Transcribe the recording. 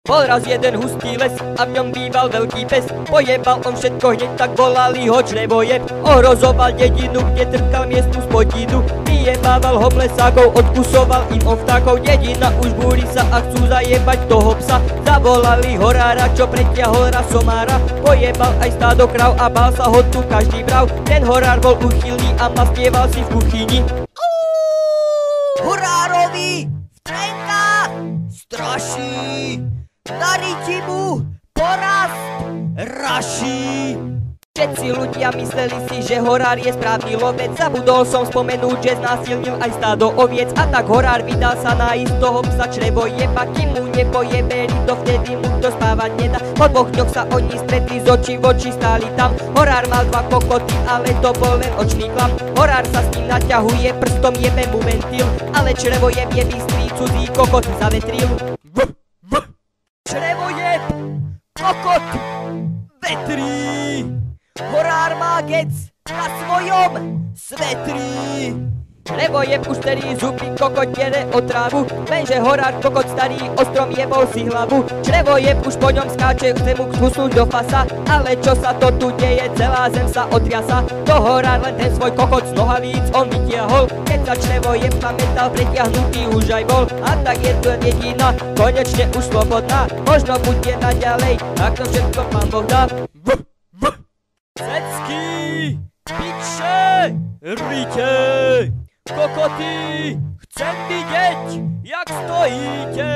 Bol raz jeden hustý les a v ňom býval veľký pes. Pojebal on všetko hneď, tak volali ho črevojeb. Ohrozoval dedinu, kde trkal miestnu spodinu. Vyjebával ho plesákov, odkusoval im o vtákov. Dedina už búri sa a chcú zajebať toho psa. Zavolali horára, čo pretiahol raz somára. Pojebal aj stádo kráv a bál sa ho tu každý vrav. Ten horár bol uchylný a mastieval si v kuchyni. Horárovi vtrenka straší, nariti mu porast raší. Všetci ľudia mysleli si, že horár je správny lovec. Zabudol som spomenúť, že znásilnil aj stádo oviec. A tak horár vydal sa nájsť toho psa črevojeba. Kým mu nepojebeli, dovtedy mu to spávať nedá. Po 2 dňoch sa oni stretli, z očí v oči stáli tam. Horár mal 2 kokoty, ale to bol len očný klam. Horár sa s ním naťahuje, prstom jebe mu ventil. Ale črevojeb je bystrý, cudzí kokot zavetril. Črevojeb, kokot, vetrí. Horár má gec na svojom svetri. Črevojeb už starý zuby, kokot dere o trávu. Lenže horár kokot starý ostrom jebol si hlavu. Črevojeb už po ňom skáče, chce mu kusnúť do pasa. Ale čo sa to tu deje, celá zem sa otriasa. To horár len ten svoj kokot z nohavíc on vytiahol. Keď sa črevojeb pamätal, pretiahnutý už aj bol. A tak je to dedina konečne už slobodná. Možno bude naďalej, ak to všetko pán Boh dá. Cecky, piče, rite, kokoty, chcem vidieť, jak stojíte.